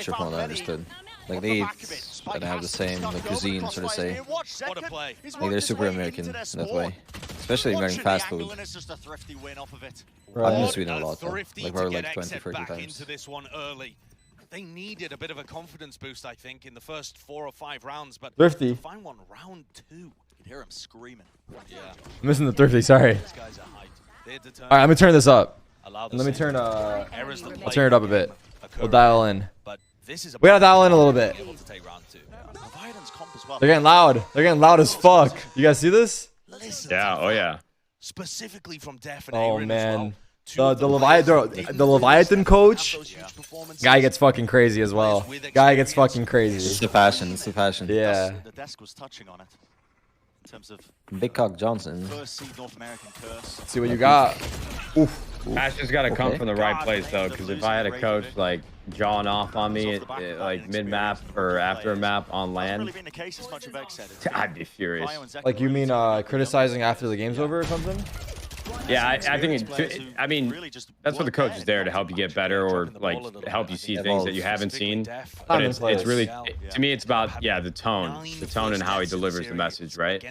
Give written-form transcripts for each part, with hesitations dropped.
culture from what I understood. Like they eat and have the same cuisine, so to say. Like they're super American in that way. Especially regarding fast food. I've been to Sweden a lot though. Like probably like 20, 30 times. They needed a bit of a confidence boost, I think, in the first 4 or 5 rounds, but Thrifty. to find one round 2. You can hear him screaming. Yeah. I'm missing the Thrifty, sorry. These guys are hyped. Alright, I'm gonna turn this up. Let me turn I'll turn it up a bit. We'll dial in. We gotta dial in a little bit. They're getting loud. They're getting loud as fuck. You guys see this? Yeah, oh yeah. Specifically from Def and Oh Aaron man. as well. The Leviathan coach, guy gets fucking crazy as well. Guy gets fucking crazy. It's the passion. It's the passion. Yeah. The desk was touching on it. In terms of Big Cock Johnson. first seed North American curse. See what you got. Oof. Passion's got to come from the right place though, because if I had a coach like jawing off on me like mid-map or after a map on land, I'd be furious. Like you mean criticizing after the game's over or something? Yeah, I think I mean that's what the coach is there to help you get better or like help you see things that you haven't seen. But it's really to me it's about the tone and how he delivers the message, right?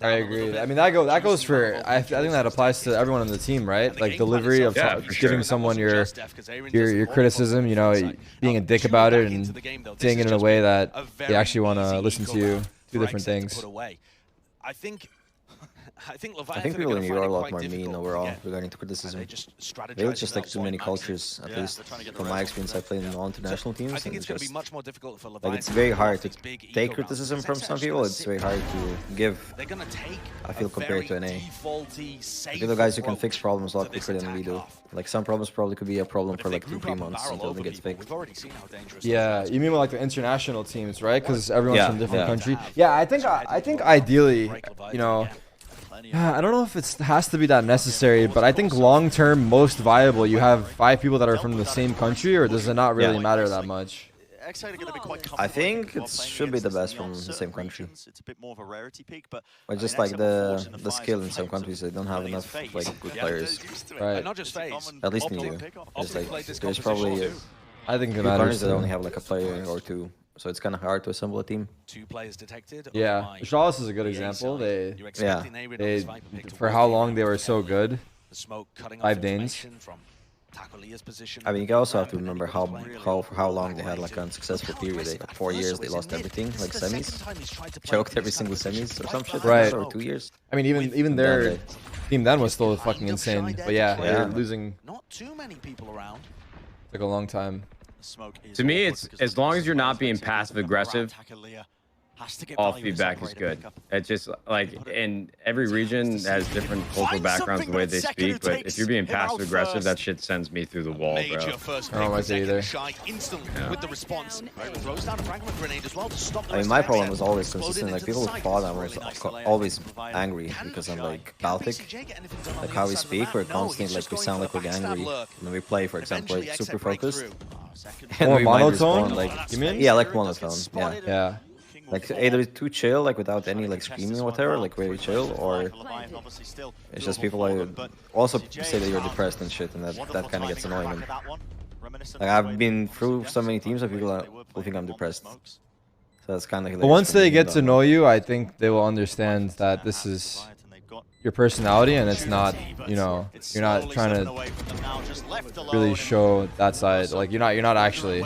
I agree. I mean that goes for I think that applies to everyone on the team, right? Like delivery of giving someone your criticism, you know, being a dick about it and saying it in a way that they actually want to listen to you. Two different things. I think people in New York are a lot more mean overall regarding to criticism. They would just like too many cultures, at least from my experience. I played in all international teams, and it's just like it's very hard to take criticism from some people. It's very hard to give. I feel compared to NA, the other guys who can fix problems a lot quicker than we do. Like some problems probably could be a problem for like 2-3 months until it gets fixed. Yeah, you mean like the international teams, right? Because everyone's from different country. Yeah, I think ideally, you know. I don't know if it has to be that necessary, but I think long-term, most viable, you have 5 people that are from the same country, or does it not really matter that much? I think it should be the best from the same country. It's a bit more of a rarity peak, but just like the skill in some countries, they don't have enough like good players. Right. At least in Liga. There's probably I think it matters matters. that only have like a player or 2. So it's kind of hard to assemble a team. 2 players detected. Yeah, Charles is a good example. They for how long they were so good. 5 Danes. I mean, you also have to remember for how long they had like an unsuccessful period. Like 4 years, they lost everything, like semis, choked every single semis or some shit. Right. Or 2 years. I mean, even their team then was still fucking insane. But yeah, they're losing. Not too many people around. Took a long time. To me, it's as long as you're not being passive aggressive, all feedback is good. It's just like in every region has different cultural backgrounds the way they speak, but if you're being passive aggressive, that shit sends me through the wall, bro. I don't like it either. I mean, my problem was always consistent. Like people would fall down, always angry because I'm like Baltic. Like how we speak, we're constantly like we sound like we're angry when we play, for example, like super focused. More monotone? Like, you mean? Yeah, like monotone. Yeah. Yeah. Like either too chill, like without any like screaming or whatever, like very chill, or it's just people like also say that you're depressed and shit, and that kind of gets annoying. Like I've been through so many teams that people think I'm depressed. So that's kind of. But once they get to know you, I think they will understand that this is your personality, and it's not, you know, you're not trying to really show that side. Like you're not actually.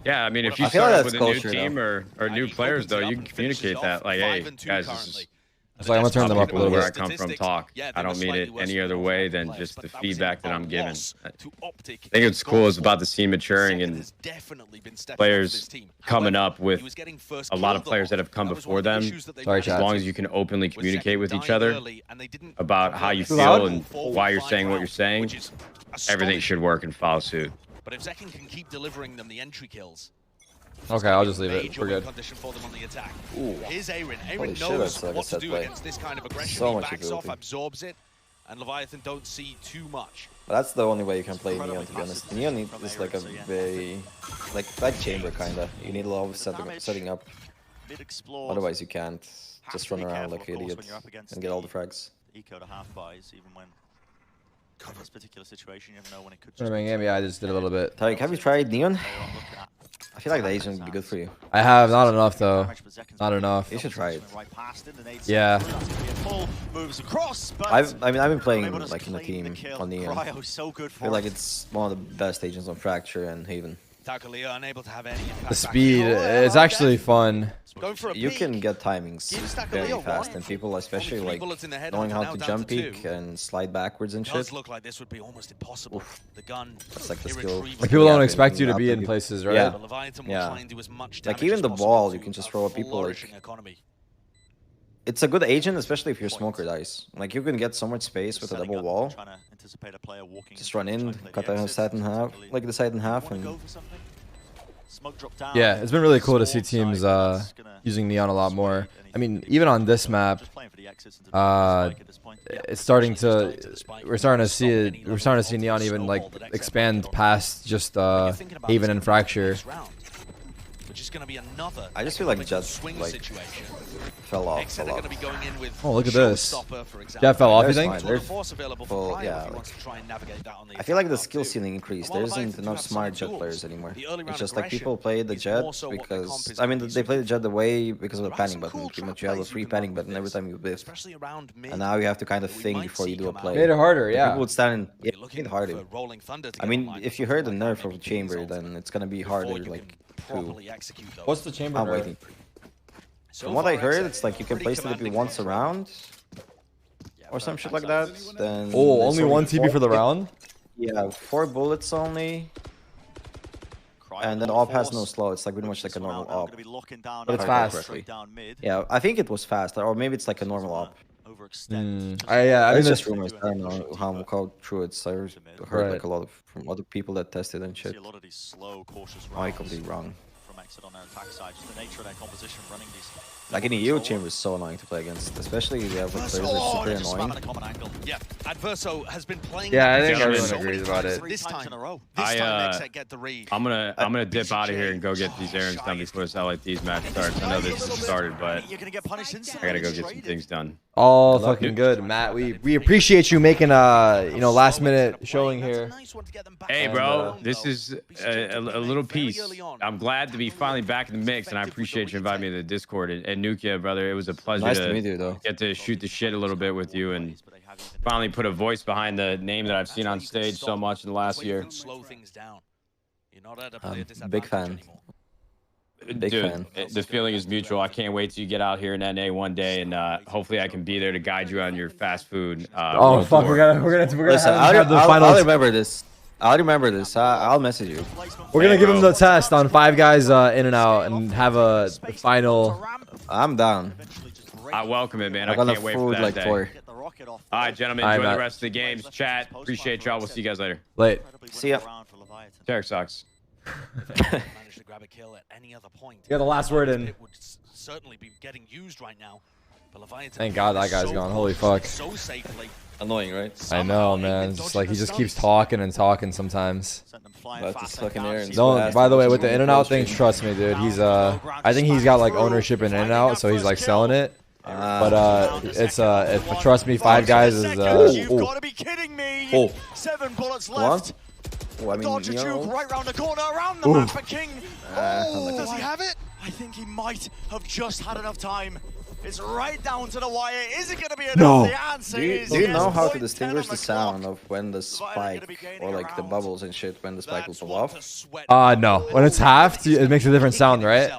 Yeah, I mean, if you start up with a new team or new players, though, you can communicate that. Like, hey, guys, this is So I'm gonna turn them up a little where bit. I come from. Talk. I don't mean it any other way than just the feedback that I'm given. I think it's cool is about the scene maturing and players coming up with a lot of players that have come before them. Sorry, As chat. long as you can openly communicate with each other about how you feel and why you're saying what you're saying, everything should work and follow suit. But if Zekin can keep delivering them the entry kills. Okay, I'll just leave it. We're good. Here's Aaron. Holy Aaron shit, knows that's like a what to set do play. against this kind of aggression. So He much backs off, ability. absorbs it, and Leviathan don't see too much. But that's the only way you can play Neon, to be honest. Neon is like a very like chamber kinda. You need a lot of setting up. Otherwise you can't just run around like an idiot and get all the frags. Eco to half buys even when this particular situation, you never know when it could just Tournament game, yeah, I just did a little bit. Tariq, have you tried Neon? I feel like the agent would be good for you. I have, not enough though. Not enough. You should try it. Yeah. I've been playing like in the team on Neon. I feel like it's one of the best agents on Fracture and Haven. The speed, it's actually fun. You can get timings very fast, and people, especially like knowing how to jump peek and slide backwards and shit. Look like this would be almost impossible. The gun, that's like the skill. Like people don't expect you to be in places, right? Yeah. Yeah. Like even the wall, you can just throw at people. Like it's a good agent, especially if your smoker dies. Like you can get so much space with a double wall. Just run in, cut the side in half, like the side in half, and. Yeah, it's been really cool to see teams using Neon a lot more. I mean, even on this map, it's starting to. We're starting to see Neon even like expand past just Haven and Fracture. I just feel like Jet like fell off a lot. Oh, look at this. Jet fell off, you think? Well, yeah. I feel like the skill ceiling increased. There isn't enough smart Jet players anymore. It's just like people play the Jet because, I mean, they play the Jet the way because of the panic button. Pretty much you have a free panic button every time you biff. And now you have to kind of think before you do a play. Made it harder, yeah. People would stand and made it harder. I mean, if you heard the nerf of the chamber, then it's gonna be harder, like, What's the chamber? I'm waiting. From what I heard, it's like you can place the TP once a round, or some shit like that. Then oh, only one TP for the round? Yeah, 4 bullets only. And then AWP has no slow. It's like pretty much like a normal AWP. But it's fast. Yeah, I think it was fast, or maybe it's like a normal AWP. I mean, just rumors. I don't know how true it's. I heard like a lot of from other people that tested and shit. I could be wrong. On their attack side, just the nature of their composition running these. Like in the EU chamber is so annoying to play against, especially if you have like players that are super annoying. Yeah, Adverso has been playing. Yeah, I think everyone agrees about it. This time get the read. I'm gonna dip out of here and go get these errands done before this LAT's match starts. I know this has started, but I gotta go get some things done. All fucking good, Matt. We appreciate you making a last minute showing here. Hey, bro, this is a little piece. I'm glad to be finally back in the mix, and I appreciate you inviting me to the Discord. And Nukia, brother, it was a pleasure to meet you, though. Get to shoot the shit a little bit with you and finally put a voice behind the name that I've seen on stage so much in the last year. Big fan. Big fan. The feeling is mutual. I can't wait till you get out here in NA one day, and hopefully I can be there to guide you on your fast food. Oh fuck, we're gonna listen, have the finals. I'll remember this. I'll message you. We're gonna give him the test on 5 guys in and out and have a final. I'm down. I welcome it, man. I can't wait for that day. 4. All right, gentlemen, enjoy the rest of the games. Chat. Appreciate y'all. We'll see you guys later. Late. See ya. Derek sucks. You got the last word in. Thank God that guy's gone. Holy fuck. Annoying, right? I know, man. It's like he just keeps talking and talking sometimes. Don't. By the way, with the in and out thing, trust me, dude. He's I think he's got like ownership in and out, so he's like selling it. But it's trust me, 5 guys is You've got to be kidding me. 7 bullets left. Oh, I mean, Dodge a juke right round the corner, around the map for King. Does he have it? I think he might have just had enough time. It's right down to the wire. Is it going to be enough? No. The answer is do you know how to distinguish the sound of when the spike or like the bubbles and shit when the spike will fall off? No. When it's halved, it makes a different sound, right?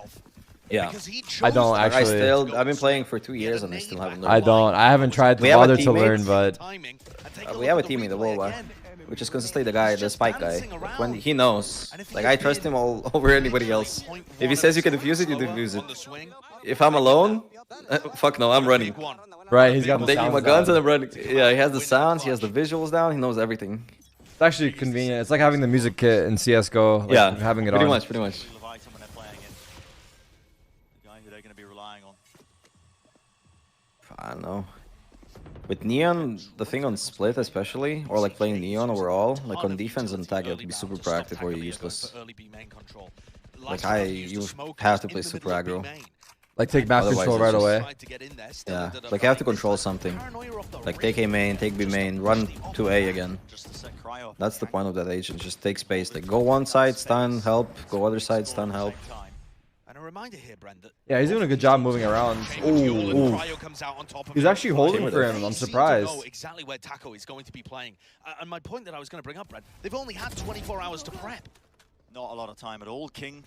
Yeah. I don't actually. I've been playing for 2 years and I still haven't learned. I haven't tried to bother to learn, but we have a teammate, the Wolva, which is consistently the spike guy. Like when he knows, like I trust him all over anybody else. If he says you can defuse it, you defuse it. If I'm alone, fuck no, I'm running. Right, he's got the taking my guns and I'm running. Yeah, he has the sounds, he has the visuals down, he knows everything. It's actually convenient. It's like having the music kit in CS:GO. Like yeah, having it pretty on. Pretty much. I don't know. With Neon, the thing on Split especially, or like playing Neon overall, like on defense and attack, you have to be super proactive or you're useless. Like you have to play super aggro. Like take map Otherwise, control right it's away. Yeah, like you have to control something. Like take A main, take B main, run to A again. That's the point of that agent. Just take space. Like go one side, stun, help. Go other side, stun, help. And a reminder here, Brenda. Yeah, he's doing a good job moving around. Ooh. He's actually holding for him. I'm surprised. Know exactly where Taco is going to be playing. And my point that I was going to bring up, Brad, they've only had 24 hours to prep. Not a lot of time at all. King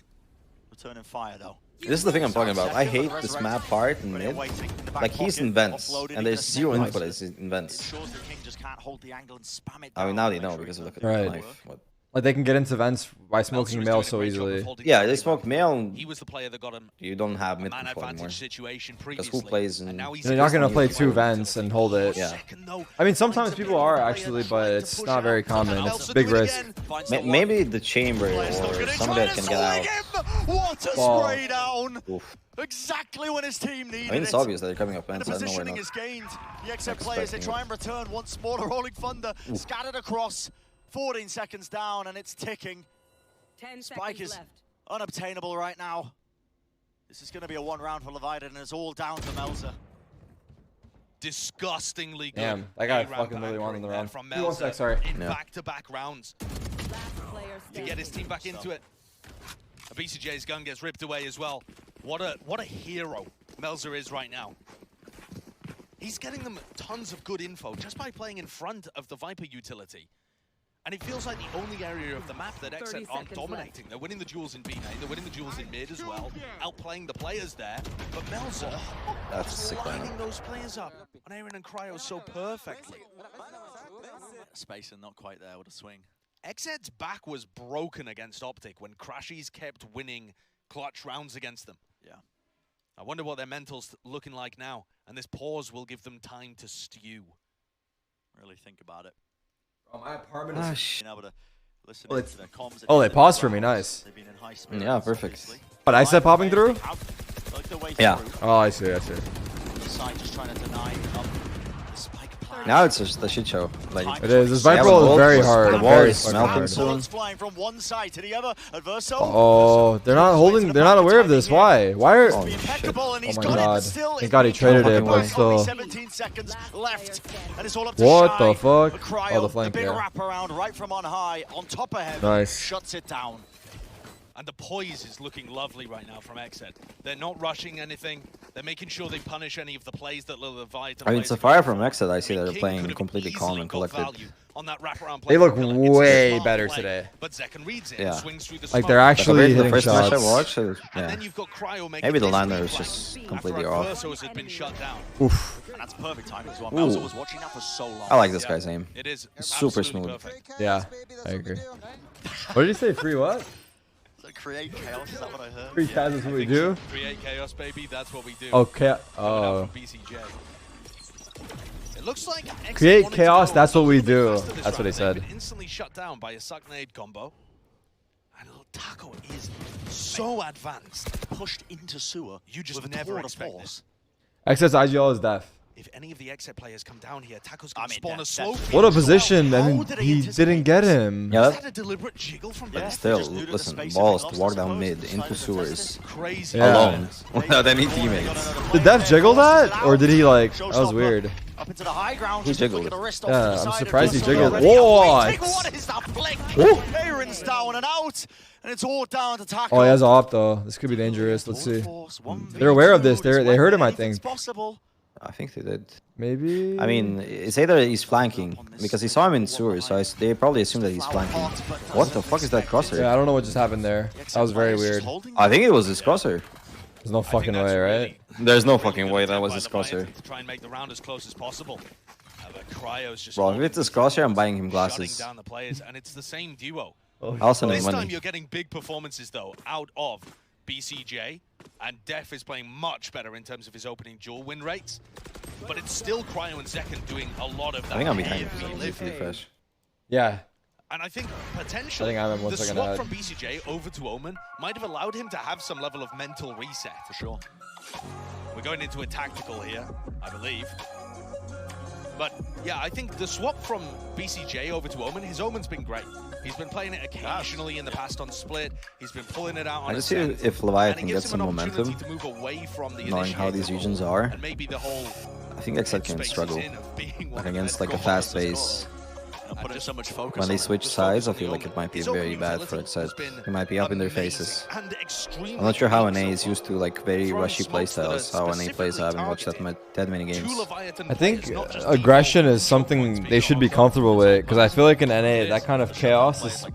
returning fire though. This is the thing I'm talking about. I hate this map part in mid. Like he's in vents, and there's zero info that is in vents. I mean now they know because of the knife. What? Like they can get into vents by smoking mail so easily. Yeah, they smoke mail. He was the player that got him. You don't have mid control anymore. Because who plays in... You're not gonna play 2 vents and hold it. Yeah. I mean, sometimes people are actually, but it's not very common. It's a big risk. Maybe the chamber or somebody that can get out. What a spray down! Oof. Exactly when his team needed it. I mean, it's obvious that they're coming up vents. The I don't know why positioning not. is gained. The XM players, they try and return once more. The Rolling Thunder scattered across. 14 seconds down and it's ticking. 10 Spike is left. unobtainable right now. This is going to be a 1 round for Leviatán and it's all down to Melzer. Disgustingly good. Damn, that guy fucking really wanted the round. From One sec, sorry. In back-to-back rounds to get his team back into it. A BCJ's gun gets ripped away as well. What a hero Melzer is right now. He's getting them tons of good info just by playing in front of the Viper utility. And it feels like the only area of the map that XZ aren't dominating. They're winning the duels in B main, they're winning the duels in mid as well, outplaying the players there. But Melzer, That's a sick lining those players up on Aaron and Cryo so perfectly. Space and not quite there with a swing. XZ's back was broken against Optic when Crashies kept winning clutch rounds against them. Yeah. I wonder what their mental's looking like now. And this pause will give them time to stew. Really think about it. Oh, my apartment is... Oh, they paused for me, nice. Yeah, perfect. What, I said popping through? Yeah. Oh, I see. Now it's just a shit show. Like it is. This Viper roll is very hard. The wall is melting soon. Oh, they're not holding. They're not aware of this. Why? Why are? Oh my god! Thank God he traded it, but still. 17 seconds left, and it's all up to What the Shy. fuck? Cryo, Oh, the flank. the big Yeah. wraparound right from on high, on top of heaven. Nice. Shuts it down. And the poise is looking lovely right now from XZ. They're not rushing anything. They're making sure they punish any of the plays that Leviatán. I mean, so far from XZ, I see that they're playing completely calm and collected. On that They look way better today. But Zekan reads it Yeah. and swings through the Like smoke. they're actually hitting the first match I shots. watched, And then you've got Cryo making maybe the his lander replay is just after completely off. Adversos had been shut down. Oof. And that's perfect timing as well. Melzer was watching that for so long. I like this guy's aim. It is Super absolutely smooth. perfect. Yeah, I agree. What did you say? Free what? So create chaos, is that what I heard? Free Taz is what we do? Create chaos, baby. That's what we do. Okay. Oh. It looks like XZ Create wanted chaos, to go that's what we a little bit do. faster this That's what he round. They've said. been instantly shut down by a suck nade combo. And Taco is so advanced. Pushed into sewer. You just with a never tour de expect force. this. XS IGL is death. If any of the XZ players come down here, Taco's going to I mean, spawn a that- slow that's- feed What a as well. position. I How mean, did they he anticipate didn't get this? him. Yeah, Is that a deliberate jiggle from Yeah. Beth? still, Just due to the listen, space balls and to the walk down loss, mid decided into to test sewers Crazy. Yeah. alone without any teammates. Did Def jiggle that? Or did he like... That was weird. Up into the high ground. He just to jiggled. flick the wrist off Yeah, to the I'm side. surprised he Adverso jiggled. already What? awaiting. What is that flick? Woo. Aaron's down and out. And it's all down to Taco. Oh, he has a op though. This could be dangerous. Let's see. They're aware of this. They heard him, I think. Possible. I think they did. Maybe. I mean, it's either he's flanking, because he saw him in sewers, so they probably assume that he's flanking. What the fuck is that crosshair? Yeah, I don't know what just happened there. That was very weird. I think it was his crosshair. There's no fucking way, right? There's no fucking way that was his crosshair. To try and make the round as close as possible. But Cryo's just Bro, if it's his crosshair, I'm buying him glasses. shutting down the players, and it's the same duo. I'll send him This time money. you're getting big performances though out of BCJ, and Def is playing much better in terms of his opening duel win rates. But it's still Cryo and Zekan doing a lot of that. I think I'm behind heavy him. lifting. Fresh. Yeah. And I think potentially I'm one the second swap ahead. from BCJ over to Omen might have allowed him to have some level of mental reset. For sure. We're going into a tactical here, I believe. But yeah, I think the swap from BCJ over to Omen, his Omen's been great. He's been playing it occasionally in the past on Split. He's been pulling it out on I just see if Leviathan gets some momentum, knowing how these regions are. And maybe the whole I think XZ can struggle like against like a fast pace. When they switch sides, I feel like it might be very bad for XZ. It might be up in their faces. I'm not sure how NA is used to like very rushy playstyles, how NA plays. I haven't watched that many games. I think aggression is something they should be comfortable with, because I feel like in NA that kind of chaos is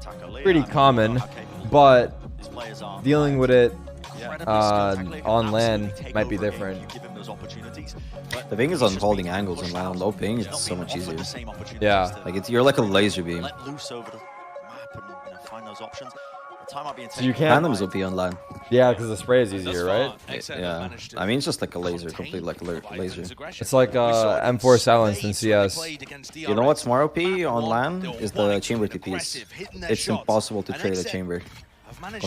pretty common, but dealing with it on LAN might be different. The thing is on holding angles and on low ping, it's so much easier. Yeah. Like you're like a laser beam. So you can't. Phantoms will be on LAN. Yeah, because the spray is easier, right? Yeah. I mean, it's just like a laser, complete like laser. It's like M4 silenced in CS. You know what's more OP on LAN is the chamber TPs. It's impossible to trade a chamber.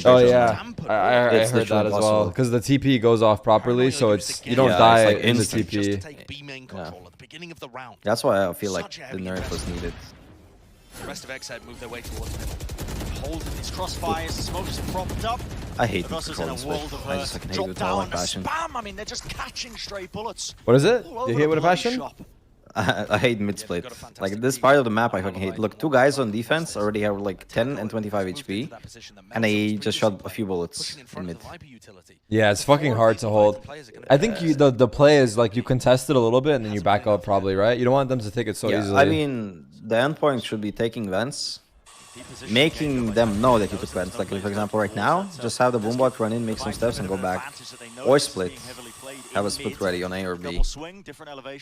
Oh yeah, I heard that as well. Because the TP goes off properly, so it's you don't die like in the TP. Yeah. That's why I feel like the nerf was needed. The rest of XZ move their way towards middle. Holding these crossfires, the smokes are propped up. I hate the control split. I just fucking hate it with all my passion. Spam, I mean, they're just catching stray bullets. What is it? You hate with a passion? I hate mid-split. Like, this part of the map I fucking hate. Look, two guys on defense already have like 10 and 25 HP, and they just shot a few bullets in mid. Yeah, it's fucking hard to hold. I think the play is like you contest it a little bit and then you back up probably, right? You don't want them to take it so easily. I mean, the endpoint should be taking vents, making them know that you took vents. Like, for example, right now, just have the boombot run in, make some steps, and go back. Or split. Have a split ready on A or B.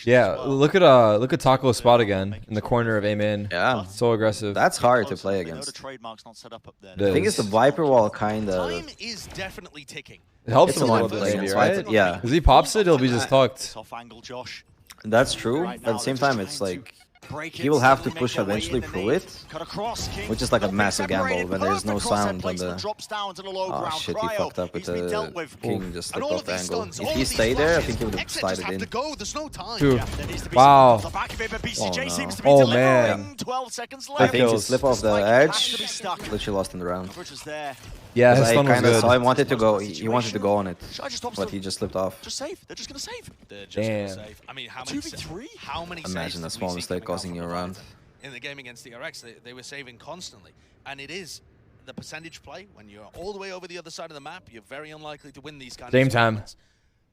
Yeah, look at Taco's spot again in the corner of A main. Yeah, so aggressive. That's hard to play against. The thing is, the Viper wall kind of. Time is definitely ticking. It helps him a little bit, maybe, right? Yeah. Because he pops it, he'll be just tucked. That's true. But at the same time, it's like he will have to push eventually through it, which is like a massive gamble when there's no sound on the. Oh shit, he fucked up with the king, just slipped off the angle. If he stayed there, I think he would have slided in. Dude. Wow. Oh, no. Oh man. I think he slipped off the edge, literally lost in the round. Yeah, his stun was good. So I wanted to go. He wanted to go on it, but he just slipped off. Just save. They're just gonna save. Damn. I mean, how many Imagine a small mistake costing you a round. In the game against the RX, they were saving constantly, and it is the percentage play. When you're all the way over the other side of the map, you're very unlikely to win these kind of tournaments.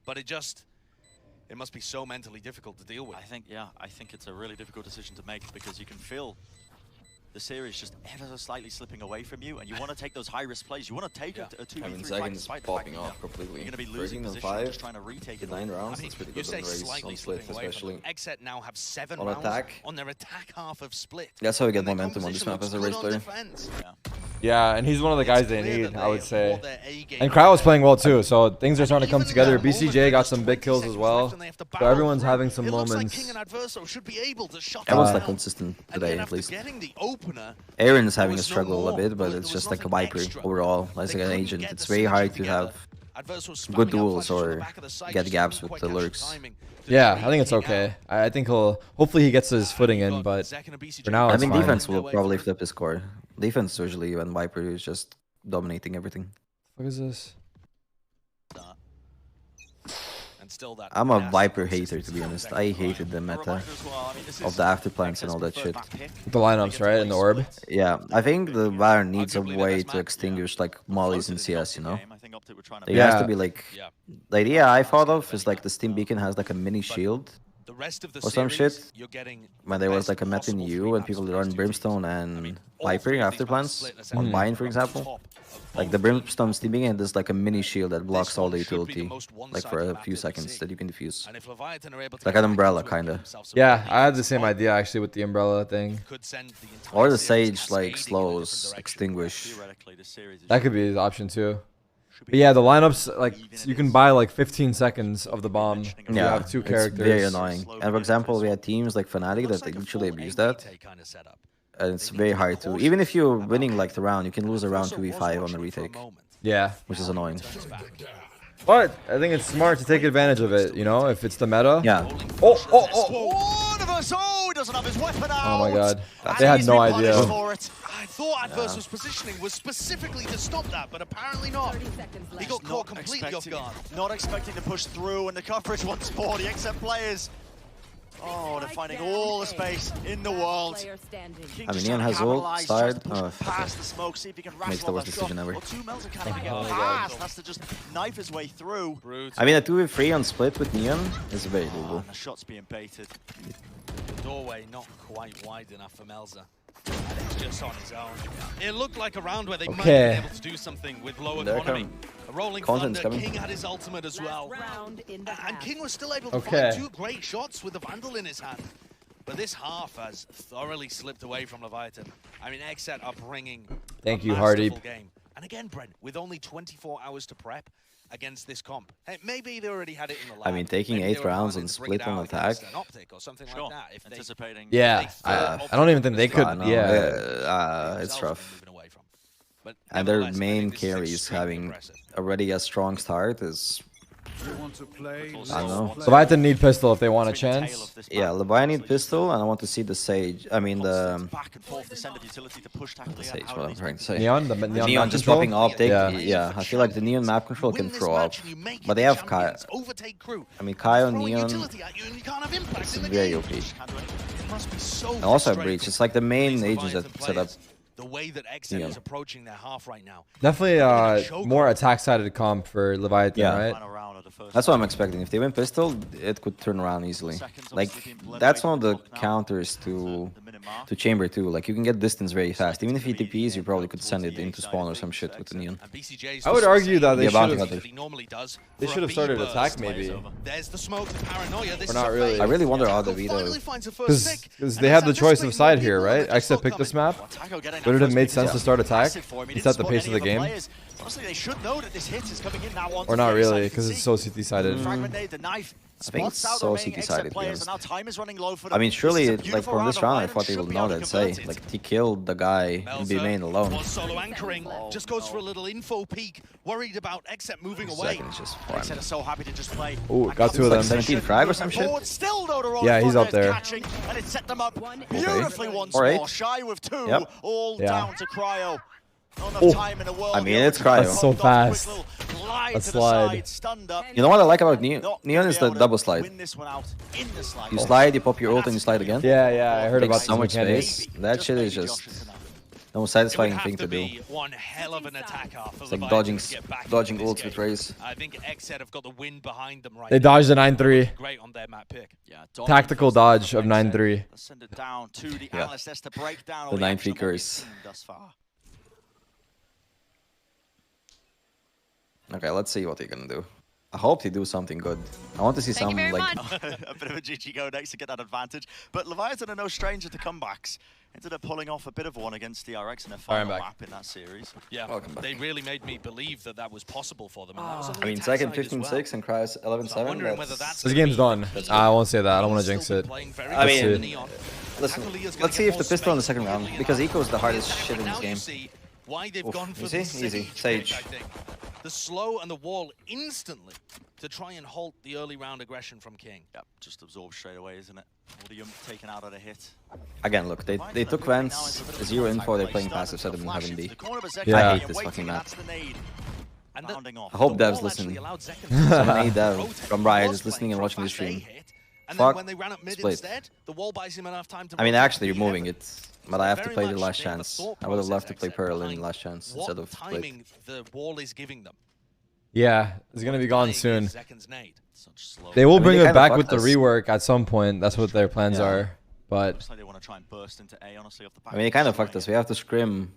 But it must be so mentally difficult to deal with. I think it's a really difficult decision to make, because you can feel the series just ever so slightly slipping away from you, and you want to take those high-risk plays. You want to take a 2v3 fight despite popping off completely. You're going to be losing position, just trying to retake it. 9 rounds, that's pretty good on the race, on Split especially. XZ now have 7 on rounds attack. On their attack half of Split. That's how we get momentum on this map as a race player. Yeah, and he's one of the guys they need, I would say. And Cryo was playing well too, so things are starting to come together. BCJ got some big kills as well. So everyone's having some moments. Everyone's like consistent today, at least. Aaron's having a struggle a bit, but it's just like a Viper overall, as like an agent. It's very hard to have good duels or get gaps with the lurks. Yeah, I think it's okay. I think hopefully he gets his footing in, but for now it's I think fine. defense will probably flip his score. Defense usually when Viper is just dominating everything. What is this? I'm a Viper hater, to be honest. I hated the meta of the afterplants and all that shit. The lineups, right? And the orb? Yeah, I think the Valorant needs a way to extinguish like mollies in CS, you know? There has to be like... The idea I thought of is like the Steam Beacon has like a mini shield or some shit. When there was like a meta in EU and people run Brimstone and Viper afterplants on Bind, for example. Like the Brimstone Steam Beacon, there's like a mini shield that blocks all the utility, like for a few seconds that you can defuse. Like an umbrella, kinda. Yeah, I had the same idea actually with the umbrella thing. Or the Sage like slows extinguish. That could be the option too. But yeah, the lineups, like you can buy like 15 seconds of the bomb. Yeah, you have 2 characters. It's very annoying. And for example, we had teams like Fnatic that literally abuse that. And it's very hard to, even if you're winning like the round, you can lose a round 2v5 on the retake. Yeah. Which is annoying. But I think it's smart to take advantage of it, you know, if it's the meta. Yeah. Oh! Universe. Oh, he doesn't have his weapon out. Oh my god. They had no idea. I thought Adversus' positioning was specifically to stop that, but apparently not. He got caught completely off guard. Not expecting to push through, and the coverage once more. The XM players. Oh, they're finding all the space in the world. I mean, Neon has ult, side. Oh, past the smoke, see if he can makes the worst decision ever. Well, 2 Melzer can't even get past. Has to just knife his way through. I mean, a 2v3 on split with Neon is very doable. The shot's being baited. The doorway not quite wide enough for Melzer. And it's just on his own. It looked like a round where they might be able to do something with low economy. A rolling thunder, King had his ultimate as well. And King was still able to find 2 great shots with the Vandal in his hand. But this half has thoroughly slipped away from Leviatán. I mean, XZ are bringing a masterful game. And again, Brent, with only 24 hours to prep against this comp. Hey, maybe they already had it in the lab. I mean, taking 8 rounds and split on attack. An optic or something like that. If anticipating. Yeah, I don't even think they could. It's rough. And their main carries having already a strong start is. I don't know. Leviatán need pistol if they want a chance. Yeah, Leviatán need pistol, and I want to see the Sage. I mean the Sage. What I'm trying to say. Neon just dropping optic. Yeah, I feel like the Neon map control can throw up, but they have Kai. I mean, Kai on Neon is very OP. And also a Breach. It's like the main agents that set up. The way that XN is approaching their half right now. Definitely more attack-sided comp for Leviatán, right? That's what I'm expecting. If they win pistol, it could turn around easily. Like, that's one of the counters to Chamber too. Like, you can get distance very fast. Even if he TPs, you probably could send it into spawn or some shit with the Neon. I would argue that they should have started attack maybe. There's the smoke, the paranoia. Or not really. I really wonder how DeVito. Because they had the choice of side here, right? XZ picked this map. Would it have made sense to start attack? He set the pace of the game. Or not really, because it's so CT-sided. I think it's so CT-sided. I mean, surely, like, from this round, I thought they would know that. Say, like, he killed the guy in B main alone. Solo anchoring, just goes for a little info peek, worried about XZ moving away. Just XZ is so happy to just play. Ooh, got 2 of them. 17 frag or some shit? Yeah, he's up there. And it set them up beautifully once more. Shy with 2, all down to Cryo. I mean, it's Cryo. That's so fast. A slide. You know what I like about Neon? Neon is the double slide. You slide, you pop your ult, and you slide again. Yeah, I heard about so much space. That shit is just the most satisfying thing to do. One hell of an attack it's like dodging ults with Raze. I think XZ have got the wind behind them right They dodged the 9-3. Great on their map pick. Tactical dodge of 9-3. Send it down to the analyst to break down the 9-3 curse. Okay, let's see what they're gonna do. I hope they do something good. I want to see some, like... a bit of a GG go next to get that advantage. But Leviatán are no stranger to comebacks. Ended up pulling off a bit of one against DRX in their final map in that series. Yeah, they really made me believe that that was possible for them. And that was I mean, second 15-6 and Cryos 11-7. This game's done. I won't say that. I don't want to jinx it. I mean, listen, let's see if the pistol in the second round, because Eco is the hardest shit in this game. Why they've gone for easy. Sage. The slow and the wall instantly to try and halt the early round aggression from King. Yep, just absorbed straight away, isn't it? Odium taken out of the hit. Again, look, they took Vents, 0 info, they're playing passive, set them in Heaven B. Yeah. I hate this fucking map. I hope Dev's listening. Someone Dev from Riot is listening and watching the stream. And then when they ran up mid instead, the wall buys him enough time to... I mean, actually removing it, but I have to play the last chance. I would have loved to play Pearl in last chance instead of Split. The wall is giving them. Yeah, it's gonna be gone soon. They will bring it back with the rework at some point. That's what their plans are. But I mean, it kind of fucked us. We have to scrim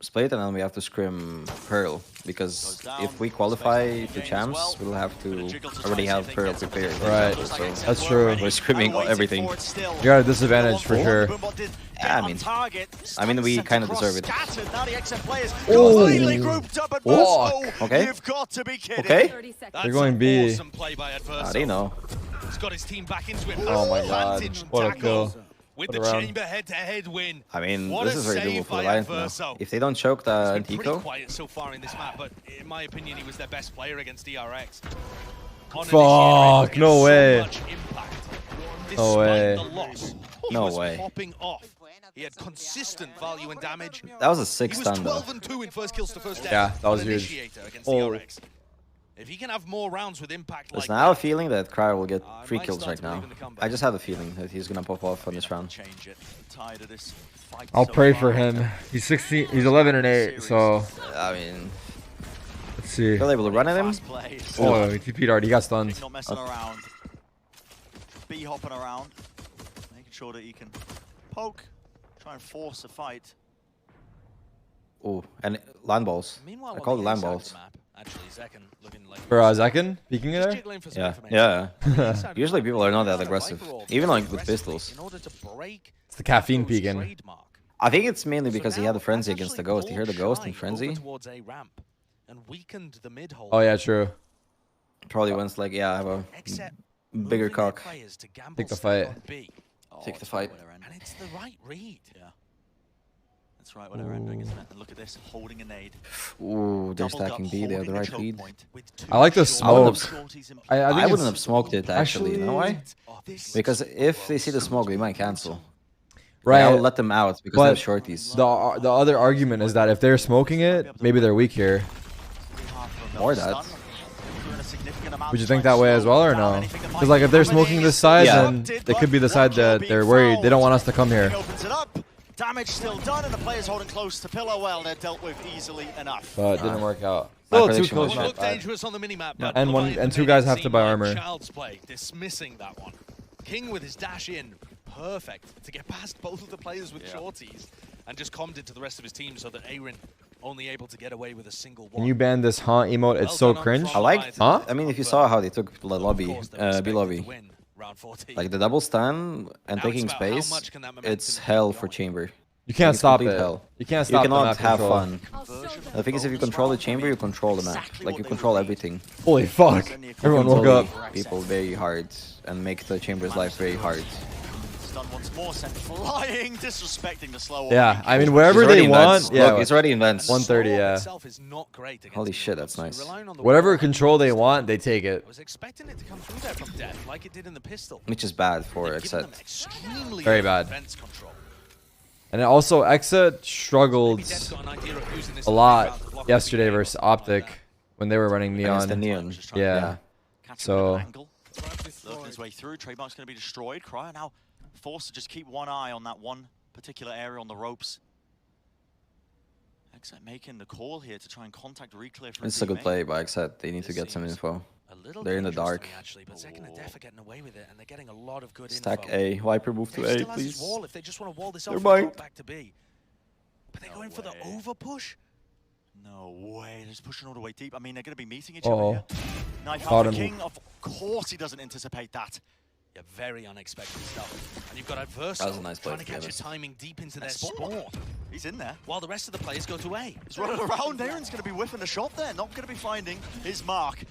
Split and then we have to scrim Pearl, because if we qualify to champs, we'll have to already have Pearl prepared. Right, so that's true. We're scrimming everything. You're at a disadvantage for sure. Yeah, I mean, we kind of deserve it. Oh, okay. Okay. They're going B. They know. Oh my god, what a kill. With the chamber head-to-head win. I mean, this is very doable for Leviatán now. If they don't choke the Antico... Pretty quiet so far in this map, but in my opinion, he was their best player against DRX. Fuck, no way. despite the loss. He No was way. popping off. He had consistent value and damage. That was a 6 He stun was though. 12-2 in first kills to first death. Yeah, that was on huge. Initiator against Holy. DRX. If he can have more rounds with impact like Listen, I have a that, feeling that Cryer will get I 3 might kills start right to believe now. in the comeback. I just have a feeling that he's gonna pop off on this round. Change it. Tired of this fight I'll so pray far. for him. He's 16. He's 11 and 8. So I mean, let's see. still able to run at him. Fast play. Oh, he TP'd already. He got stunned. Big not messing around. B hopping around, making sure that he can poke, try and force a fight. Oh, and land balls. Meanwhile, I on call the it land A side of balls. the map, actually, Zekken looking like For Zekken peeking just there. jiggling for some Yeah, information. yeah. On the A side of the Usually map, people are not that Viper aggressive, rolled even like with aggressively pistols. in order to break It's the caffeine April's peeking. trademark. I think it's mainly So because he now had a frenzy that's against the actually ghost. He heard the ball ghost in shy frenzy. over towards A ramp and weakened the mid hole. Oh yeah, true. Probably went like, yeah, I have a Except bigger moving their cock. players to gamble Take the step fight. on B. Take it's the fight. right where they're ending. And it's the right read. Yeah. That's right where they're ending, isn't it? And look at this, holding a nade. Ooh, they're Doubled up, stacking B. They have the holding right choke read. point With two I like the short- I wouldn't smoke. have- Shorties in I I think wouldn't it's have smoked it actually. You know why? Oh, this Because looks if they see the gross. smoke, they might cancel. right. I'll let them out because they have But shorties. the other argument is that if they're smoking it, maybe they're weak here. Or that. Would you think that way as well or no? Because like if they're smoking this side, Yeah. then it could be the side that they're worried. They don't want us to come here. Opens it up. Damage still done, and the players holding close to pillow. Well, they're dealt with easily enough. But it didn't work out. My Still 2 prediction kills. was One Not looked bad. dangerous on the minimap, but And Leviathan and two made guys it have to seem buy like armor. Child's play, dismissing that one. King with his dash in, perfect to get past both of the players with shorties, and just calmed it to the rest of his team so that Aaron only able to get away with a single one. Can you ban this haunt emote? It's so cringe. I like. Huh? I mean, if you saw how they took the lobby, B lobby, Round 14. like the double stun and Now taking it's about how space, much can that momentum it's keep hell for going. chamber. You can't It's stop complete it. hell. You can't You stop the cannot map have control. fun. The thing is, if you control the chamber, you control the map. Like you control everything. Holy fuck! Everyone woke Control up. people very hard and make the chamber's life very hard. Stun once more, sent flying, disrespecting the slow. Yeah, I mean He's wherever already they in want. vents. Yeah, Look, he's already in vents. 130, Storm yeah. itself is not great against Holy the shit, Minions, that's so nice. relying on the Whatever wall, control they want, they take I it. was expecting it to come through there from death, like it did in the pistol. Which is bad for They've given Exet. them extremely Very early bad. defense control. And also, Exit struggled Maybe Death's got an idea of using this a as lot playground to block yesterday everything versus like Optic that. when they were running Against the Neon. Neon. Yeah. So- Lurking his way through, Trademark's going to be destroyed. Cryer now forced to just keep one eye on that one particular area on the ropes. Exet making the call here to try and contact Reclear for It's a good teammate. play by Exet. They need to This get some seems info. A little They're in the dangerous to dark. me, actually, but Zekken and Def are getting away with it, and they're getting a lot of good Stack info. A. Viper move to Def A, still has his please. wall if they just want to wall this off They're and mine. drop back to B. But they're No going for the way. over push. No way, they're just pushing all the way deep. I mean, they're going to be meeting each Uh-oh. other here. Knife Caught out for him. King. Of course he doesn't anticipate that. Yeah, very unexpected stuff. And you've got Adverso That was a nice play, trying to to be catch a honest. timing deep into their Spawn. spawn, He's in there. while the rest of the players go to A. He's running around. Aaron's going to be whiffing the shot there. Not going to be finding his mark.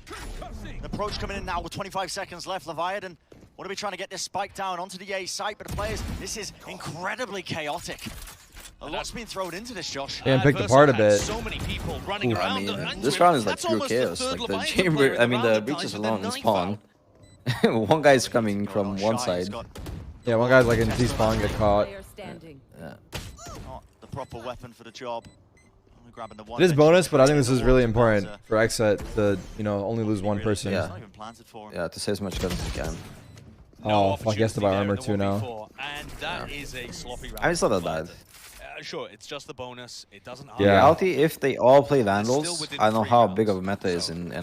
An approach coming in now with 25 seconds left. Leviathan want to be trying to get this spike down onto the A site, but the players, this is incredibly chaotic. A lot's been thrown into this, Josh. Yeah, and picked Adverso apart a had bit. So many people running I around. mean, and this round is like that's pure almost the chaos. third Like the Leviathan player chamber, in I mean the round breaches with their alone in knife spawn. out. One guy's coming from one side. Yeah, one guy's like in T-spawn, get caught. Yeah. Not the proper weapon for the job. Only grabbing the one It is bench. bonus, but I think this is really important But, for Exet to, only lose one person. Yeah. It's not even planted for him. Yeah, to save as much gun as you can. Oh, fuck, he has to buy opportunity armor there too in the now. 1v4, and that is a sloppy round. I mean, it's not that but, bad. Sure, it's just the bonus. It doesn't. Yeah. In reality, if they all play still Vandals, within I don't know 3 how rounds, big of a meta is so in NA.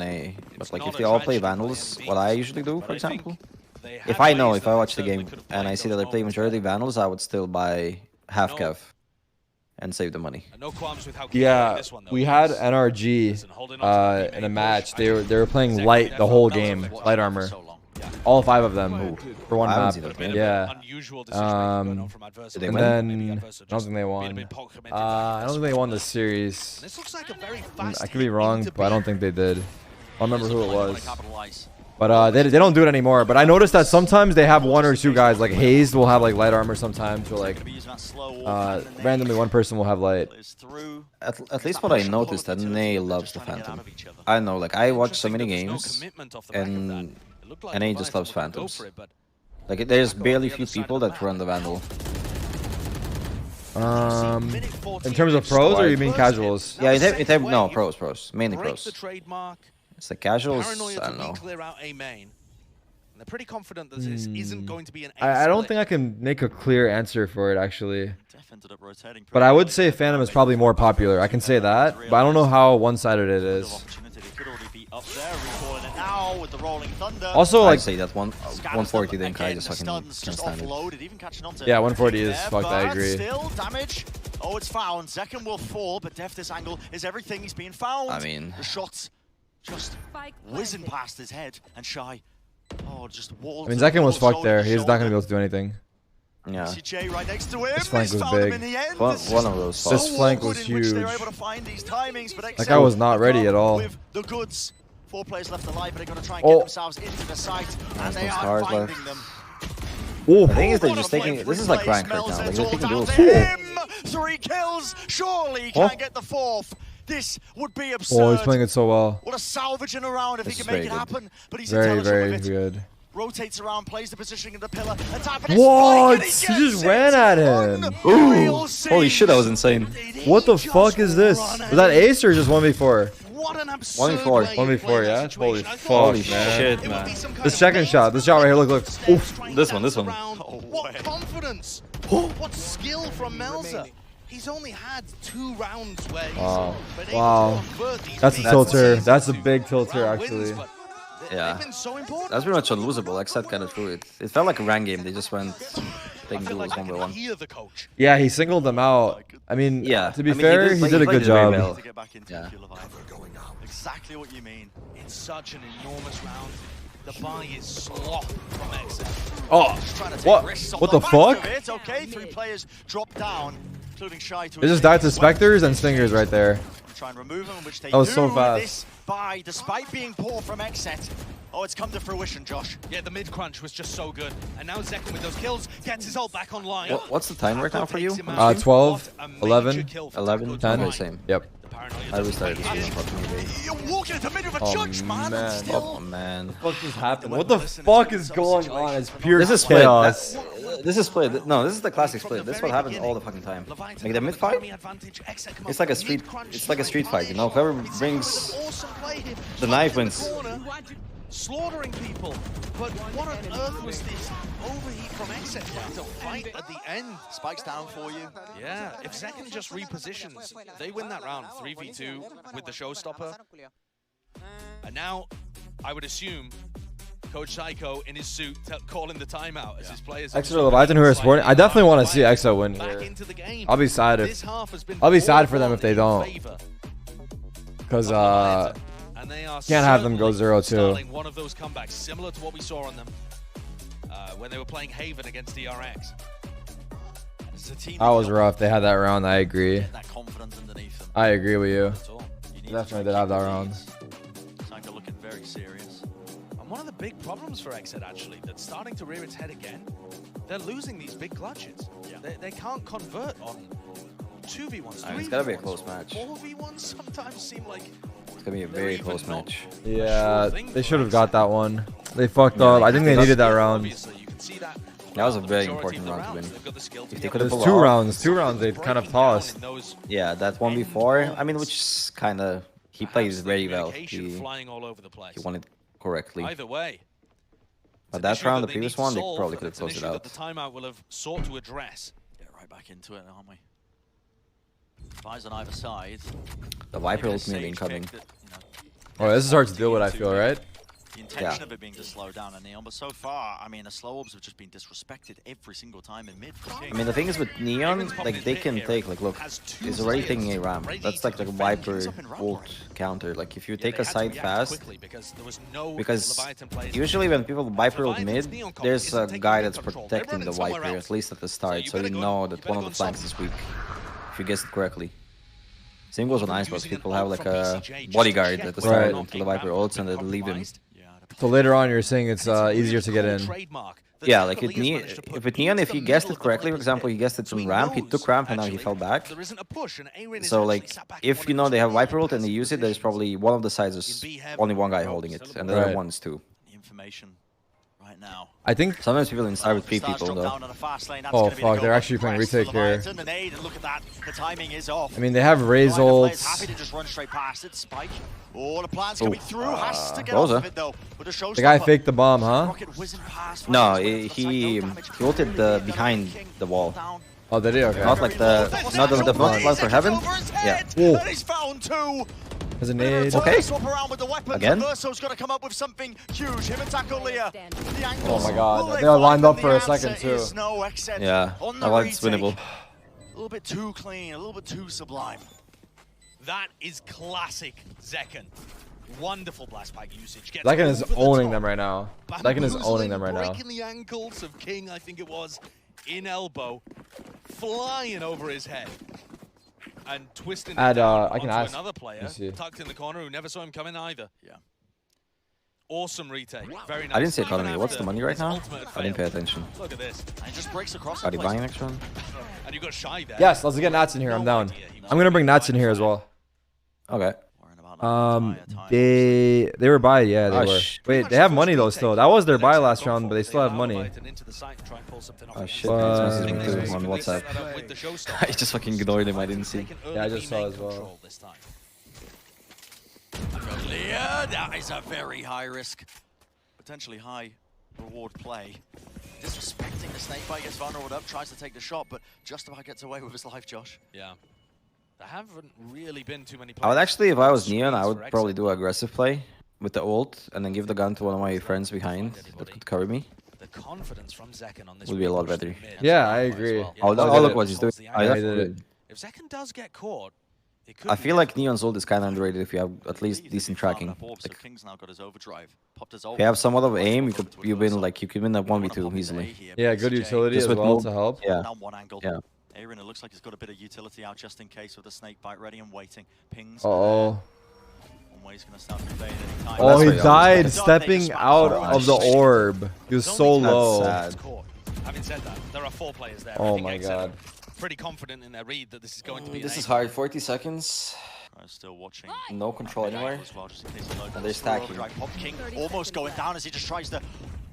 But it's like, not if a they all play tragedy by Vandals, any what I means, usually do, but for I think example, they if had I know, ways if that I they watch the certainly game could have and I played see that those they play moments majority better. Vandals, I would still buy half No. Kev and save the money. No qualms with how Yeah, this one, though, we had because NRG listen, holding on to the in a teammate match. push, They were playing Zekken light the whole definitely game, watched light that for armor. So long. Yeah. All 5 of them for one I haven't map. seen that Bit of Yeah. an unusual decision going on from Adverso. Did they And win? then Maybe I Adverso don't just think they being a won. bit committed I don't think they won the series. This looks like a very fast I could be wrong, but I don't think they did. I don't remember who it was. Capitalize. But they don't do it anymore. But I noticed that sometimes they have 1 or 2 guys. Like Hayes will have like light armor sometimes, or like Gonna be using that slow walk and then randomly one person will have light. plays through. At least what I noticed that NA loves the Phantom. I know, like I watch so many Interesting that there's no games, commitment off the back of that. and It looked like NA Leviathan just loves were gonna go Phantoms. for it, but Like there's barely few people that run the Vandal. In terms of pros, or you mean casuals? Yeah, no, pros, mainly pros. It's the casuals, I don't know. They're pretty confident that this isn't going to be an I don't think I can make a clear answer for it, actually. But I would say Phantom is probably more popular. I can say that, but I don't know how one-sided it is. Also, like, I'd say that 140 then Kai just fucking can't stand it. Yeah, 140 is fucked, I agree. Still damage. Oh, it's found. Second will fall, but Def, this angle is everything. He's being found. I mean, the shots just whizzing past his head, and Shy. Oh, just walled. I mean, Zekin was fucked there. He's not gonna be able to do anything. Yeah. VCT right next to him. This flank was big. One of those. This flank was huge. That guy was not ready at all. With the goods. 4 players left alive, but they're gonna try and get themselves into the site, and they are finding them. Oh, the thing is they're just taking. This is like rank right now. Like they're taking duels. 3 kills. Surely he can't get the 4th. This would be absurd. Oh, he's playing it so well. What a salvage in a round if he can make it happen. But he's very intelligent with it. good. Rotates around, plays the positioning of the pillar. What? He just ran at him. Ooh. Holy shit, that was insane. What the fuck is this? Was that ace or just 1v4? What an absurd 1v4, yeah? Holy fuck, Holy man. shit, man. This second shot right here, look. Oof. This one. What confidence. What skill from Melzer. He's only had 2 rounds where he's been able to convert these. That's a tilter. That's a big tilter, actually. Yeah. That's pretty much unlosable. Except kind of threw it. It felt like a rank game. They just went taking duels 1 by 1. Yeah, he singled them out. I mean, yeah. To be fair, he did a good job. Well. Yeah. Exactly what you mean. In such an enormous round, the buy is slop from Exit. Oh, what the fuck? It's okay. 3 players drop down, including Shy. They just died to Spectres and Stingers right there. Try and remove them, which they that was do. So fast. This buy, despite being poor from Exet. Oh, it's come to fruition, Josh. Yeah, the mid crunch was just so good. And now Zekin with those kills gets his ult back online. What's the time right now for you? 12, 11, 11, 10. Same. Yep. I restarted this game. Fuck me, You're walking into the middle of a judge, man. Oh man. What just happened? What the fuck is going on? It's pure chaos. This is split. No, this is the classic split. This is what happens all the fucking time. Like the mid fight, it's like a street. It's like a street fight. You know, whoever brings the knife wins. Slaughtering people, but what on earth was this overheat from Exet to fight at the end? Spikes down for you. Yeah, if Zekin just repositions, they win that round 3v2 with the showstopper. And now, I would assume, Coach Psycho in his suit calling the timeout as his players. Exeter Leviatán who are supporting. I definitely want to see Exo win here. I'll be sad for them if they don't. Because can't have them go 0-2. One of those comebacks, similar to what we saw on them when they were playing Haven against DRX. That was rough. They had that round. I agree. That confidence underneath them. I agree with you. Definitely did have that round. Psycho looking very serious. And one of the big problems for Exet actually, that's starting to rear its head again, they're losing these big clutches. Yeah. They can't convert on 2v1s. It's gotta be a close match. 4v1s sometimes seem like it's gonna be a very close match. Yeah, they should have got that one. They fucked up. I think they needed that round. That was a very important round to win. If they could have two rounds they kind of tossed. Yeah, that one before. I mean, which is kind of he plays very well. He won it correctly. Either way. But that round, the previous one, they probably could have closed it out. The timeout will have sought to address. Get right back into it, aren't we? Spies on either side. The Viper ultimate incoming. Oh, this is hard to deal with, I feel, right? The intention of it being to slow down a Neon, but so far, I mean, the slow orbs have just been disrespected every single time in mid. I mean, the thing is with Neon, like, they can take, like, look, he's already taking a ramp. That's like the Viper ult counter. Like, if you take a side fast, because usually when people Viper ult mid, there's a guy that's protecting the Viper, at least at the start, so you know that one of the flanks is weak, if you guess it correctly. Same goes on Ice Box. People have like a bodyguard at the start until the Viper ults and then leave him. So later on, you're saying it's easier to get in. Yeah, like with Neon, if he guessed it correctly, for example, he guessed it from ramp, he took ramp and now he fell back. So like, if you know they have Viper ult and they use it, there's probably one of the sides is only one guy holding it, and the other one is two. Information right now. I think sometimes people inside with 3 people though. Oh fuck, they're actually playing retake here. Look at that. The timing is off. I mean, they have Raze ults. Happy to just run straight past it. Spike. Oh, the plan's coming through. Has to get off of it though. The guy faked the bomb, huh? No, he ulted behind the wall. Oh, did he? Okay. Not like not the front for heaven. Yeah. And he's found 2. There's a nade. Okay. Swap around with the weapons. Again? Verso's got to come up with something huge. Him and Taco Leah. The Oh my god, they are lined up for a second too. No exit. Yeah, that one's winnable. A little bit too clean, a little bit too sublime. That is classic Zekken. Wonderful blast pack usage. Zekken is owning them right now. Zekken is owning them right now. Breaking the ankles of King, I think it was, in elbow, flying over his head. And twisting it down I can ask another player tucked in the corner who never saw him coming either. Yeah. Awesome retake. Very nice. I didn't see economy. What's the money right now? I didn't pay attention. Look at this. And he just breaks across. Are they buying next one? And you got Shy there. Yes, let's get Nats in here. I'm down. I'm gonna bring Nats in here as well. Okay. They were buy, yeah, they were. Wait, they have money though still. That was their buy last round, but they still have money. Oh shit, he's messaging too on WhatsApp. I just fucking ignored him, I didn't see. Yeah, I just saw as well. Yeah, that is a very high risk, potentially high reward play. Disrespecting the snakebite, gets vulnerable up, tries to take the shot, but just about gets away with his life, Josh. Yeah. There haven't really been too many players. I would actually, if I was Neon, I would probably do aggressive play with the ult and then give the gun to one of my friends behind that could cover me. The confidence from Zekken on this would be a lot better. Yeah, I agree. Oh, look what he's doing. If Zekken does get caught, I feel like Neon's ult is kind of underrated if you have at least decent tracking. Like, King's now got his overdrive. if you have somewhat of aim, you could win that 1v2 easily. Yeah, good utility as well to help. Yeah. Yeah. Aaron, it looks like he's got a bit of utility out just in case with the snake bite ready and waiting. Pings. Uh-oh. He's gonna start invading anytime. Oh, he died stepping out of the orb. He was so low. Having said that, there are 4 players there. Oh my god. Pretty confident in their read that this is going to be. This is hard. 40 seconds. Still watching. No control anywhere. And they're stacking. King almost going down as he just tries to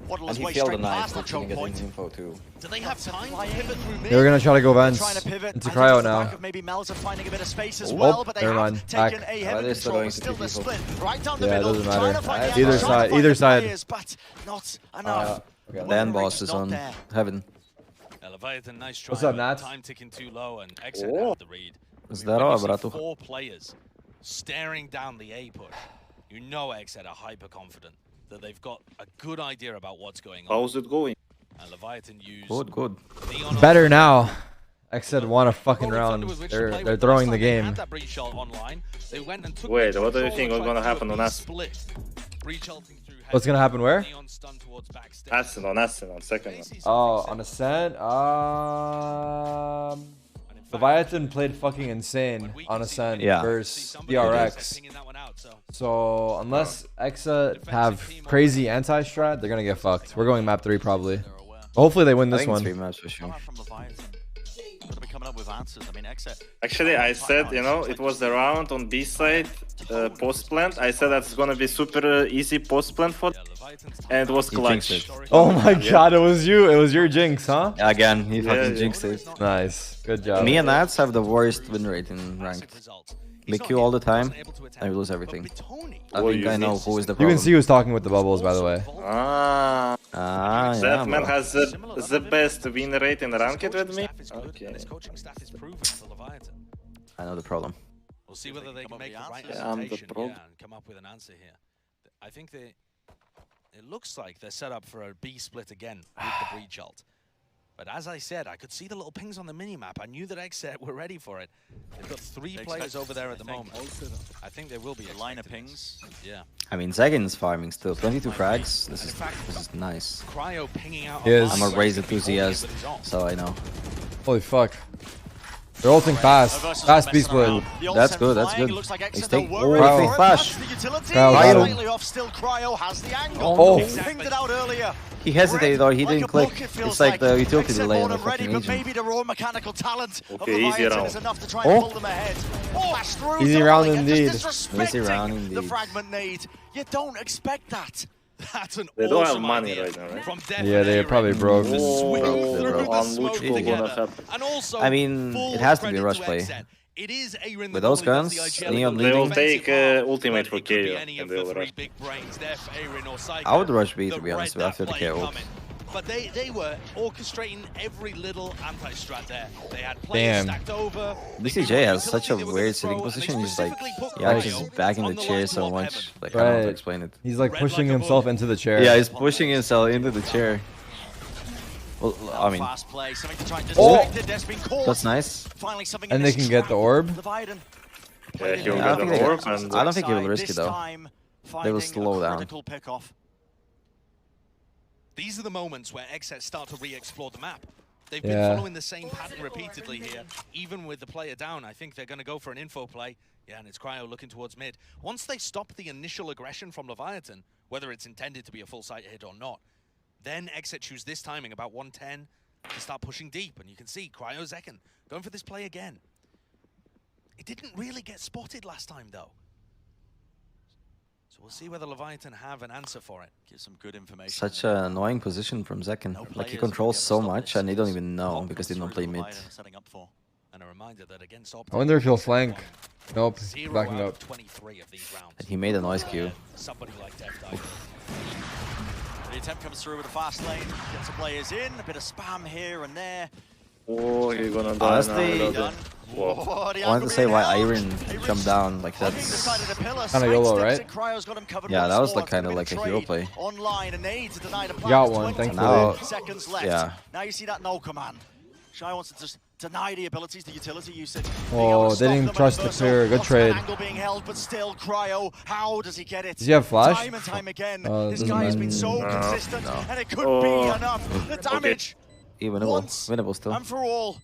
waddle his way straight past the choke point. Info too. Do they have time to pivot through mid? They were gonna try to go Vents into cryo now. Maybe Mel's are finding a bit of space as well, but they have taken a heavy control. Still the split right down the middle. Yeah, it doesn't matter. Either side. But not enough. Land boss is on heaven. Leviatán, nice try. What's up, Nats? Time ticking too low and exit out the read. Zdaro, bratu. 4 players staring down the A push. You know Exet are hyper confident that they've got a good idea about what's going on. How's it going? And Leviatán used good. Better now. Exet won a fucking round. They're throwing the game. Wait, what do you think was gonna happen on us? What's gonna happen where? Ascent on second one. Oh, on Ascent? Leviatán played fucking insane on Ascent versus DRX. So unless Exa have crazy anti-strat, they're gonna get fucked. We're going map 3 probably. But hopefully they win this one. Actually, I said, you know, it was the round on B side, post plant. I said that's gonna be super easy post plant for them, and it was clutch. Oh my god, it was you. It was your jinx, huh? Again, he fucking jinxed it. Nice, good job. Me and Nats have the worst win rate in ranked. Big Q all the time, and we lose everything. I think I know who is the problem. You can see who's talking with the bubbles, by the way. That man has the best win rate in ranked with me. Okay. I know the problem. We'll see whether they can make the right presentation and come up with an answer here. I think it looks like they're set up for a B split again with the breach ult. But as I said, I could see the little pings on the minimap. I knew that Exet were ready for it. They've got 3 players over there at the moment. I think there will be a line of pings. Yeah. I mean, Zegen's farming still. 22 frags. This is nice. Cryo pinging out. I'm a Raze enthusiast, so I know. Holy fuck. They're ulting fast. Fast B split. That's good, that's good. He's taking flash. He hesitated or he didn't click. It's like the utility delay on the fucking agent. Okay, easy round. Easy round indeed. Easy round indeed. The fragment nade. You don't expect that. That's an They don't have awesome money idea right now, right? from Yeah, they're probably broke. I mean, it has to be a rush play. It is Aaron With those guns, Neon They will bleeding. take ultimate for KO and they will rush. I would rush B, to be honest, after the KO. But they were orchestrating every little anti-strat there. They had players stacked over. VCT has such a weird sitting position. He's like, yeah, just back in the chair so much. Like, I don't know how to explain it. He's like pushing himself into the chair. Yeah, he's pushing himself into the chair. Well, I mean, that's nice. And they can get the orb. Yeah, he'll get the orb. And I don't think he will risk it though. They will slow down. These are the moments where XSET start to re-explore the map. They've been following the same pattern repeatedly here, even with the player down. I think they're going to go for an info play. Yeah, and it's Cryo looking towards mid. Once they stop the initial aggression from Leviatán, whether it's intended to be a full site hit or not, then XSET choose this timing, about 110, to start pushing deep. And you can see Cryo Zekken going for this play again. It didn't really get spotted last time, though. So we'll see whether Leviatán have an answer for it. Give some good information. Such an annoying position from Zekken. Like, he controls so much and they don't even know because they don't play mid. And a reminder that against I wonder if he'll flank. Nope, he's backing up. 23 of these rounds. And he made a noise cue. Somebody like Death. The attempt comes through with a fast lane, gets the players in, a bit of spam here and there. oh, he's gonna die Honestly, now. Whoa. I wanted to say why Iron jumped down. Like, that's kind of YOLO, right? Yeah, that was like kind of like a hero play. Got one, thankfully. Yeah. Now you see that no command. Shy wants to just deny the abilities, the utility usage. Oh, they didn't trust the clear. Good trade. Being held, but still, Cryo, how does he get it? Does he have flash? Time and time again. This guy has been so consistent, and it could be enough. The damage. Winnable still. And for all.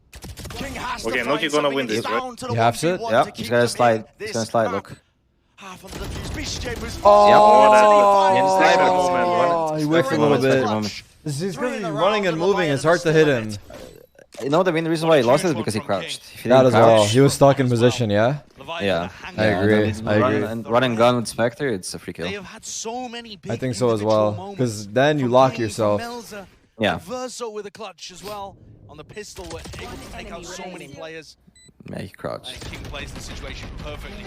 King has to Noki gonna win this, right? He has it? Yeah, he's gonna slide. He's gonna slide, look. Oh, he whiffed a little bit. He's gonna be running and moving. It's hard to hit him. You know, the main reason why he lost it is because he crouched. That as well. He was stuck in position, yeah? Yeah. I agree. And run and gun with Spectre, it's a free kill. I think so as well. Because then you lock yourself. Yeah. Verso with a clutch as well. On the pistol, we're able to take out so many players. Yeah, he crouched. King plays the situation perfectly.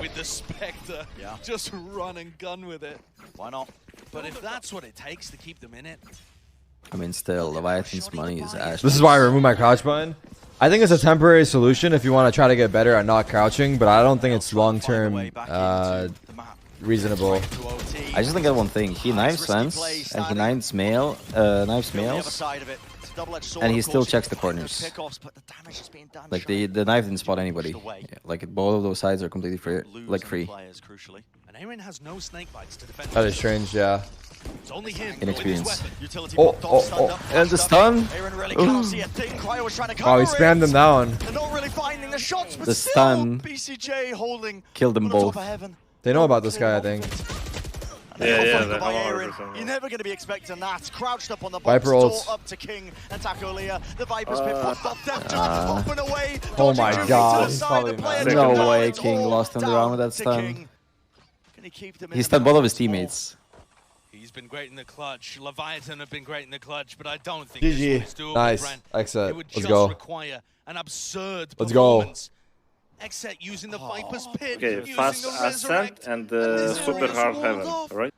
With the Spectre. Just run and gun with it. Why not? But if that's what it takes to keep them in it. I mean, still, Leviatán's money is ash. This is why I removed my crouch button. I think it's a temporary solution if you want to try to get better at not crouching, but I don't think it's long-term reasonable. I just think of one thing. He knives Svens, and he knives males, and he still checks the corners. Like, the knife didn't spot anybody. Yeah, like, both of those sides are completely free. Like, free. And Aaron has no snake bites to defend. That is strange, yeah. It's only him. Inexperience. Oh. And the stun. Oh, he spammed them down. The stun killed them both. They know about this guy, I think. Yeah, you're never going to be expecting that. Crouched up on the Viper ults. up to King and Tacolia. The Viper's been popped up, death jump, popping away. Oh my god. No way King lost on the round with that stun. He stunned both of his teammates. He's been great in the clutch. Leviatán have been great in the clutch, but I don't think GG. this is doable, Nice. Brent. XSET. It would Let's just go. require an absurd Let's go. performance. XSET using the Viper's Pit. Okay, fast ascent and super hard heaven, right?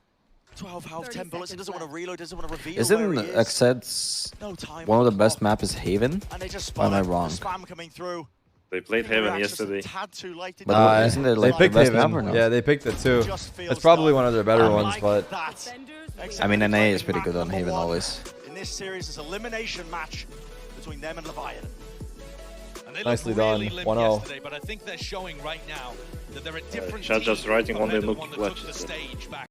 12 health, 10 bullets. He doesn't want to reload, doesn't want to reveal. Isn't where he is. XSET's one of the best maps is Haven? Or am I wrong? Spam coming through. They played Heaven yesterday. But isn't it like they the picked best map or Haven. no? Yeah, they picked it too. It's probably one of their better ones, but I mean, NA is pretty good on Haven always. In this series, it's an elimination match between them and Leviatán. Nicely done. 1-0. But I think they're showing right now that they're a different Chat just writing on the team Nuki that took the clutch. stage back